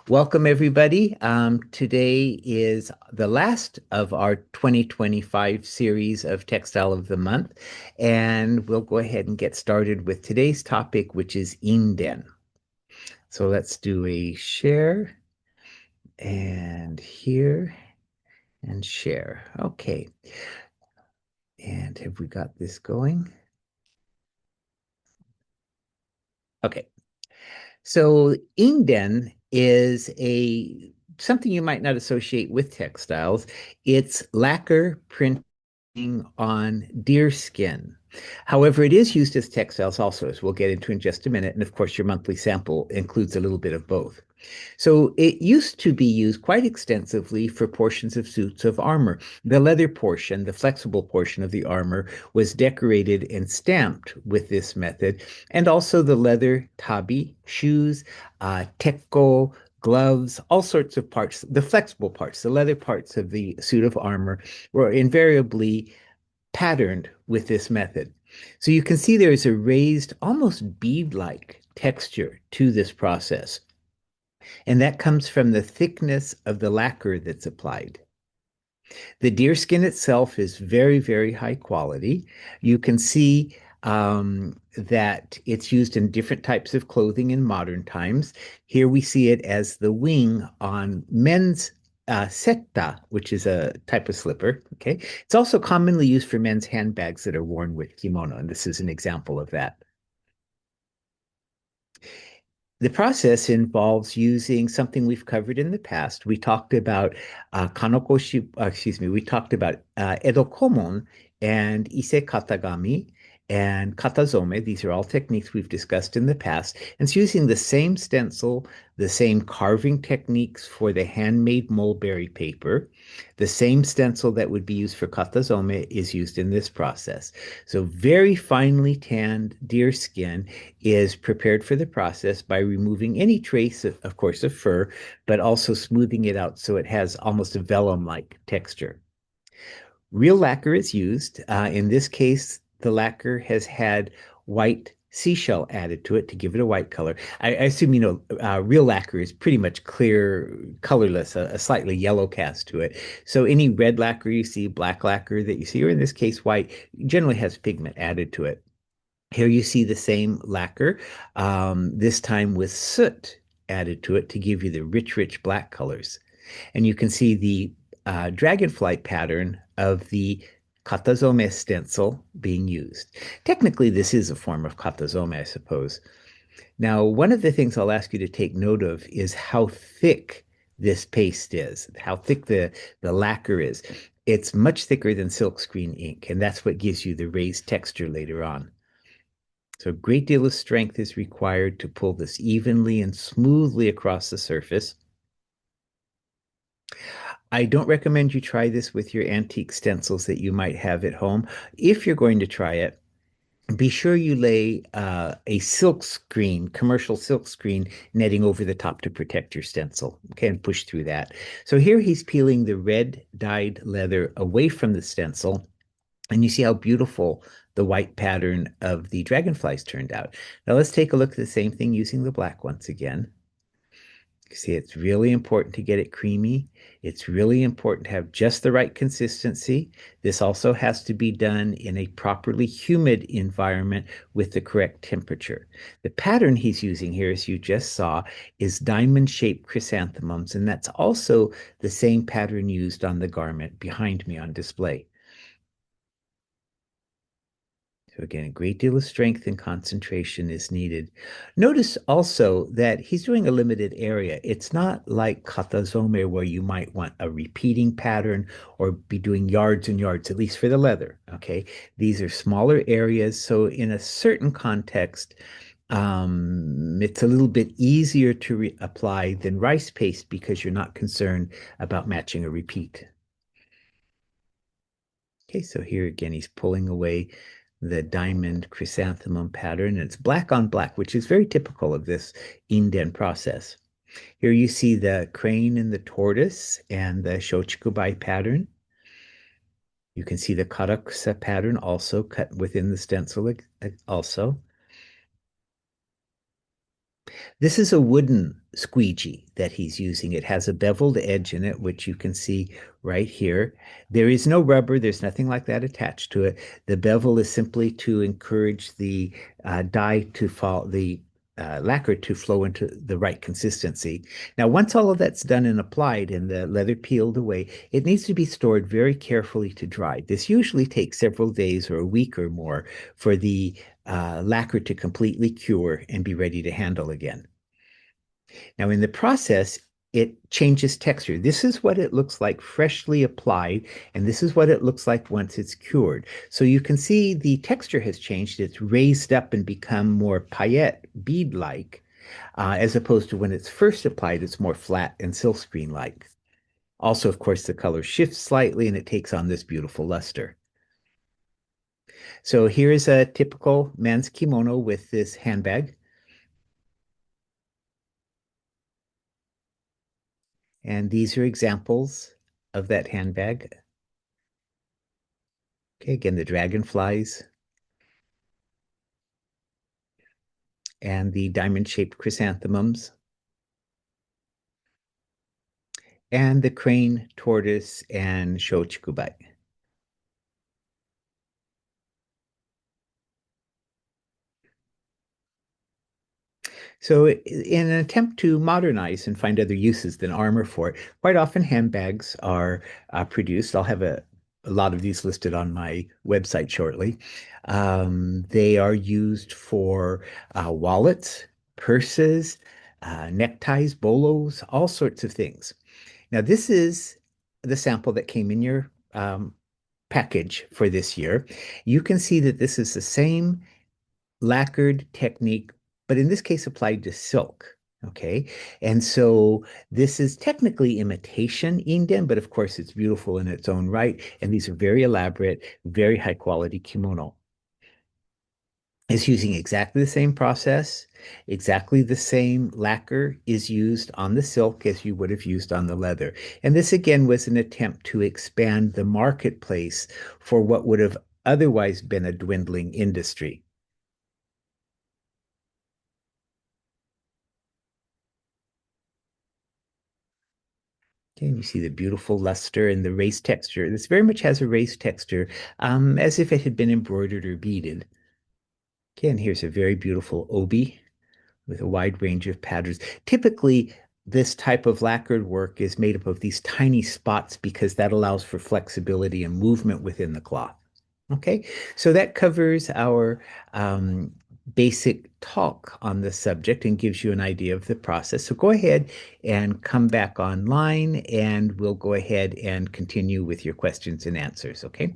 Welcome, everybody. Today is the last of our 2025 series of Textile of the Month, and we'll go ahead and get started with today's topic, which is Inden. So let's do a share and here and share. Okay. And have we got this going? Okay. So Inden is a something you might not associate with textiles. It's lacquer printing on deer skin. However, it is used as textiles also, as we'll get into in just a minute. And of course, your monthly sample includes a little bit of both. So it used to be used quite extensively for portions of suits of armor. The leather portion, the flexible portion of the armor, was decorated and stamped with this method, and also the leather tabi, shoes, tekko, gloves, all sorts of parts, the flexible parts, the leather parts of the suit of armor were invariably patterned with this method. So you can see there is a raised, almost bead-like texture to this process. And that comes from the thickness of the lacquer that's applied. The deer skin itself is very, very high quality. You can see that it's used in different types of clothing in modern times. Here we see it as the wing on men's setta, which is a type of slipper. Okay. It's also commonly used for men's handbags that are worn with kimono, and this is an example of that. The process involves using something we've covered in the past. We talked about we talked about Edo Komon and Ise Katagami and Katazome. These are all techniques we've discussed in the past. And it's using the same stencil, the same carving techniques for the handmade mulberry paper. The same stencil that would be used for Katazome is used in this process. So very finely tanned deer skin is prepared for the process by removing any trace, of course, of fur, but also smoothing it out so it has almost a vellum-like texture. Real lacquer is used. In this case, the lacquer has had white seashell added to it to give it a white color. I assume you know real lacquer is pretty much clear, colorless, a slightly yellow cast to it. So any red lacquer you see, black lacquer that you see, or in this case white, generally has pigment added to it. Here you see the same lacquer, this time with soot added to it to give you the rich, rich black colors. And you can see the dragonfly pattern of the katazome stencil being used. Technically, this is a form of katazome, I suppose. Now, one of the things I'll ask you to take note of is how thick this paste is, how thick the lacquer is. It's much thicker than silkscreen ink, and that's what gives you the raised texture later on. So a great deal of strength is required to pull this evenly and smoothly across the surface. I don't recommend you try this with your antique stencils that you might have at home. If you're going to try it, be sure you lay a silk screen, commercial silk screen netting over the top to protect your stencil. Okay, and push through that. So here he's peeling the red dyed leather away from the stencil, and you see how beautiful the white pattern of the dragonflies turned out. Now let's take a look at the same thing using the black once again. See, it's really important to get it creamy. It's really important to have just the right consistency. This also has to be done in a properly humid environment with the correct temperature. The pattern he's using here, as you just saw, is diamond-shaped chrysanthemums, and that's also the same pattern used on the garment behind me on display. So again, a great deal of strength and concentration is needed. Notice also that he's doing a limited area. It's not like katazome where you might want a repeating pattern or be doing yards and yards, at least for the leather. Okay, these are smaller areas, so in a certain context, it's a little bit easier to apply than rice paste because you're not concerned about matching a repeat. Okay, so here again, he's pulling away the diamond chrysanthemum pattern. And it's black on black, which is very typical of this Inden process. Here you see the crane and the tortoise and the shochikubai pattern. You can see the karaksa pattern also cut within the stencil also. This is a wooden squeegee that he's using. It has a beveled edge in it, which you can see right here. There is no rubber, there's nothing like that attached to it. The bevel is simply to encourage the dye to fall, the lacquer to flow into the right consistency. Now, once all of that's done and applied and the leather peeled away, it needs to be stored very carefully to dry. This usually takes several days or a week or more for the lacquer to completely cure and be ready to handle again. Now, in the process, it changes texture. This is what it looks like freshly applied, and this is what it looks like once it's cured. So you can see the texture has changed. It's raised up and become more paillette, bead-like, as opposed to when it's first applied, it's more flat and silkscreen-like. Also, of course, the color shifts slightly and it takes on this beautiful luster. So here's a typical men's kimono with this handbag. And these are examples of that handbag. Okay, again, the dragonflies and the diamond-shaped chrysanthemums and the crane, tortoise, and shochikubai. So, in an attempt to modernize and find other uses than armor for it, quite often handbags are produced. I'll have a lot of these listed on my website shortly. They are used for wallets, purses, neckties, bolos, all sorts of things. Now, this is the sample that came in your package for this year. You can see that this is the same lacquered technique, but in this case applied to silk. Okay. And so this is technically imitation Inden, but of course it's beautiful in its own right. And these are very elaborate, very high quality kimono. It's using exactly the same process, exactly the same lacquer is used on the silk as you would have used on the leather. And this again was an attempt to expand the marketplace for what would have otherwise been a dwindling industry. Okay, and you see the beautiful luster and the raised texture. This very much has a raised texture, as if it had been embroidered or beaded. Okay, and here's a very beautiful obi with a wide range of patterns. Typically, this type of lacquered work is made up of these tiny spots because that allows for flexibility and movement within the cloth. Okay, so that covers our basic talk on the subject and gives you an idea of the process. So go ahead and come back online and we'll go ahead and continue with your questions and answers. Okay.